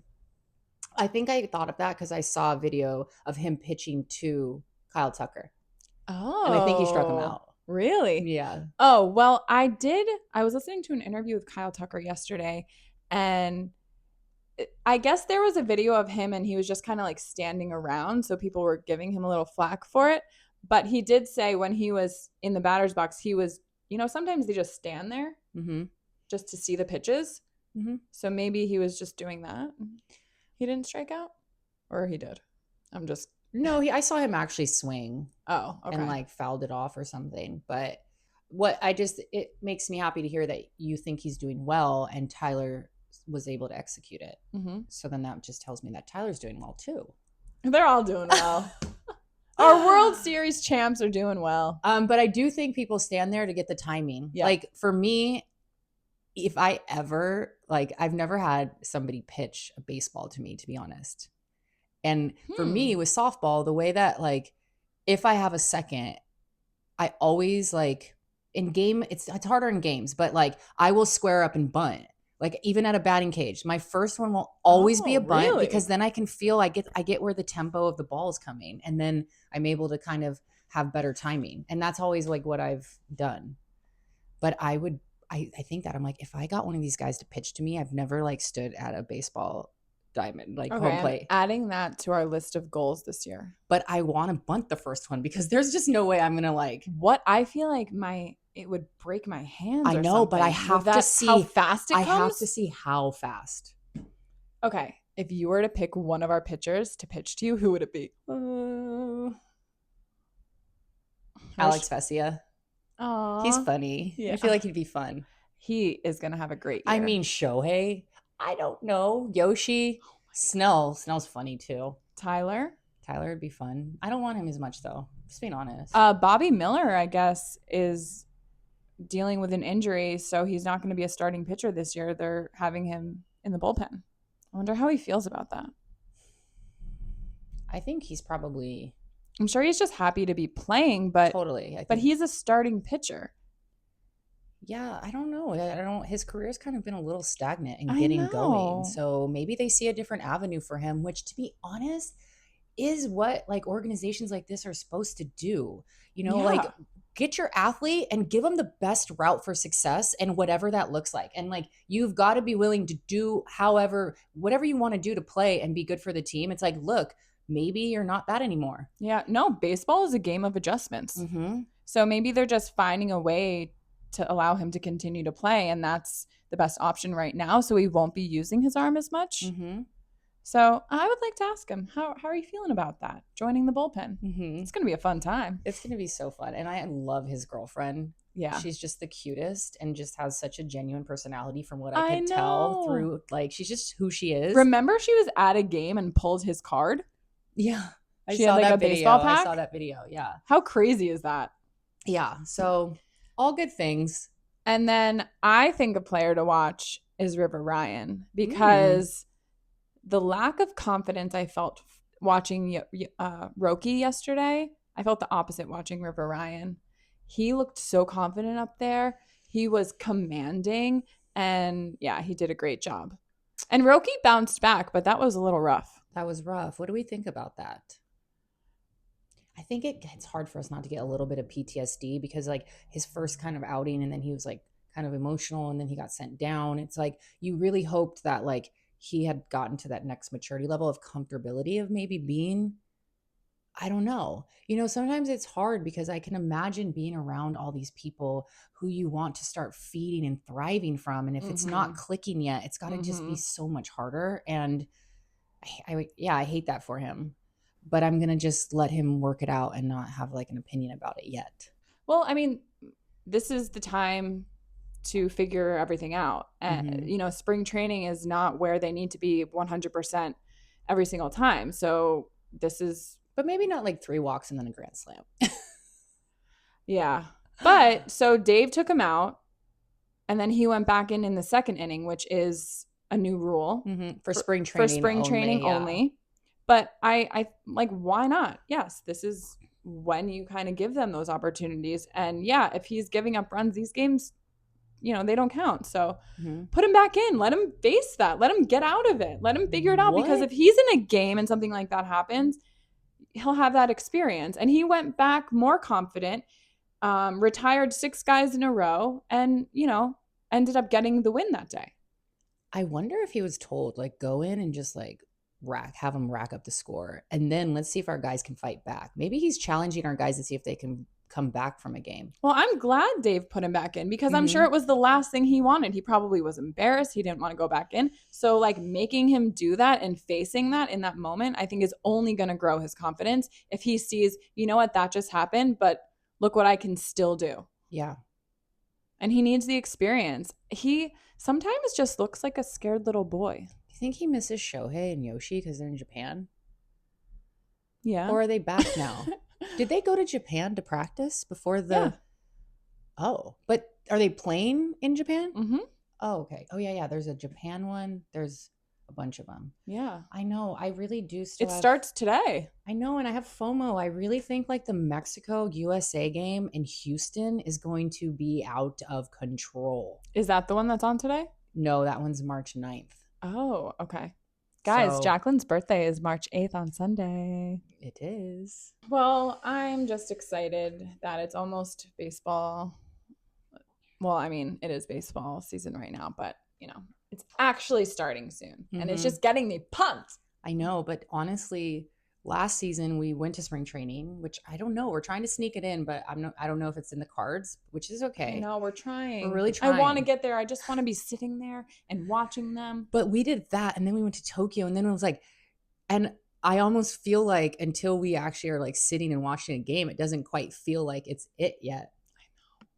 I think I thought of that because I saw a video of him pitching to Kyle Tucker. Oh. And I think he struck him out. Really? Yeah. Oh, well, I was listening to an interview with Kyle Tucker yesterday, and I guess there was a video of him and he was just kind of like standing around. So people were giving him a little flack for it. But he did say when he was in the batter's box, he was, sometimes they just stand there just to see the pitches. Mm-hmm. So maybe he was just doing that. He didn't strike out, or he did. No, I saw him actually swing. Oh, okay. And like fouled it off or something. But it makes me happy to hear that you think he's doing well and Tyler was able to execute it. Mm-hmm. So then that just tells me that Tyler's doing well too. They're all doing well. Our World Series champs are doing well. But I do think people stand there to get the timing. Yeah. Like for me, if I ever, I've never had somebody pitch a baseball to me, to be honest. And for me with softball, the way that if I have a second, I always in game, it's harder in games, but I will square up and bunt. Even at a batting cage, my first one will always be a bunt, really? Because then I can feel I get where the tempo of the ball is coming, and then I'm able to kind of have better timing, and that's always what I've done. But I think that I'm if I got one of these guys to pitch to me, I've never stood at a baseball diamond home plate. I'm adding that to our list of goals this year. But I want to bunt the first one because there's just no way I'm gonna what I feel it would break my hands. I know, but I have to see how fast it comes. I have to see how fast. Okay, if you were to pick one of our pitchers to pitch to you, who would it be? Alex Vesia. Aww. He's funny. Yeah. I feel like he'd be fun. He is gonna have a great year. I mean, Shohei. I don't know. Yoshi. Snell's funny too. Tyler would be fun. I don't want him as much though. Just being honest. Bobby Miller, I guess, is dealing with an injury, so he's not going to be a starting pitcher this year. They're having him in the bullpen. I wonder how he feels about that. I think he's probably... I'm sure he's just happy to be playing, but totally. But he's a starting pitcher. Yeah, I don't know. His career's kind of been a little stagnant and getting going. So maybe they see a different avenue for him, which, to be honest, is what organizations like this are supposed to do. Get your athlete and give them the best route for success and whatever that looks like. And you've got to be willing to do whatever you want to do to play and be good for the team. It's look, maybe you're not that anymore. Yeah. No, baseball is a game of adjustments. Mm-hmm. So maybe they're just finding a way to allow him to continue to play, and that's the best option right now. So he won't be using his arm as much. Mm-hmm. So I would like to ask him, how are you feeling about that? Joining the bullpen. Mm-hmm. It's going to be a fun time. It's going to be so fun. And I love his girlfriend. Yeah. She's just the cutest and just has such a genuine personality from what I could know. tell through, like, she's just who she is. Remember she was at a game and pulled his card? Yeah. She had like a baseball pack? I saw that video. Yeah. How crazy is that? Yeah. So all good things. And then I think a player to watch is River Ryan, because the lack of confidence I felt watching Roki yesterday, I felt the opposite watching River Ryan. He looked so confident up there. He was commanding, and yeah, he did a great job. And Roki bounced back, but that was a little rough. That was rough. What do we think about that? I think it's hard for us not to get a little bit of PTSD, because like his first kind of outing, and then he was like kind of emotional, and then he got sent down. It's like you really hoped that like he had gotten to that next maturity level of comfortability of maybe being, I don't know. Sometimes it's hard, because I can imagine being around all these people who you want to start feeding and thriving from. And if it's not clicking yet, it's got to just be so much harder. And I hate that for him. But I'm going to just let him work it out and not have like an opinion about it yet. Well, I mean, this is the time to figure everything out. And, spring training is not where they need to be 100% every single time. So this is... But maybe not like 3 walks and then a grand slam. Yeah. But so Dave took him out, and then he went back in the second inning, which is a new rule for spring training. For spring training only. But I like, why not? Yes, this is when you kind of give them those opportunities. And yeah, if he's giving up runs, these games, they don't count. So put him back in. Let him face that. Let him get out of it. Let him figure it out. What? Because if he's in a game and something like that happens, he'll have that experience. And he went back more confident, retired 6 guys in a row, and, ended up getting the win that day. I wonder if he was told, like, go in and just like have them rack up the score, and then let's see if our guys can fight back. Maybe he's challenging our guys to see if they can come back from a game. Well, I'm glad Dave put him back in, because I'm sure it was the last thing he wanted. He probably was embarrassed. He didn't want to go back in. So like making him do that and facing that in that moment, I think is only going to grow his confidence if he sees, what, that just happened, but look what I can still do. Yeah. And he needs the experience. He sometimes just looks like a scared little boy. Do you think he misses Shohei and Yoshi because they're in Japan? Yeah. Or are they back now? Did they go to Japan to practice before the... Yeah. Oh, but are they playing in Japan? Mm-hmm. Oh, okay. Oh, yeah. There's a Japan one. There's a bunch of them. Yeah. I know. I really do still starts today. I know, and I have FOMO. I really think like the Mexico-USA game in Houston is going to be out of control. Is that the one that's on today? No, that one's March 9th. Oh, okay. Guys, Jaclyn's birthday is March 8th on Sunday. It is. Well, I'm just excited that it's almost baseball. Well, I mean, it is baseball season right now, but, it's actually starting soon. And it's just getting me pumped. I know, but honestly, last season we went to spring training, which I don't know. We're trying to sneak it in, but I don't know if it's in the cards, which is okay. No, we're trying. We're really trying. I want to get there. I just want to be sitting there and watching them. But we did that, and then we went to Tokyo, and then it was like, and I almost feel like until we actually are like sitting and watching a game, it doesn't quite feel like it's it yet.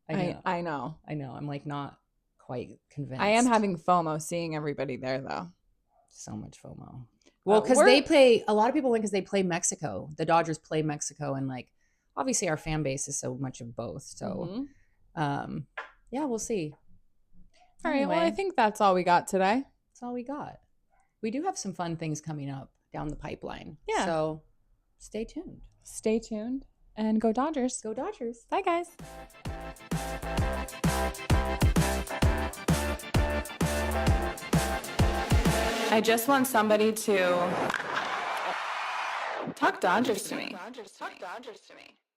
I know. I'm like not quite convinced. I am having FOMO seeing everybody there, though. So much FOMO. Well, because they play, a lot of people win because they play Mexico. The Dodgers play Mexico, and like obviously our fan base is so much of both. So, yeah, we'll see. All right. Well, I think that's all we got today. That's all we got. We do have some fun things coming up down the pipeline. Yeah. So stay tuned. Stay tuned and go Dodgers. Go Dodgers. Bye, guys. I just want somebody to talk Dodgers to me.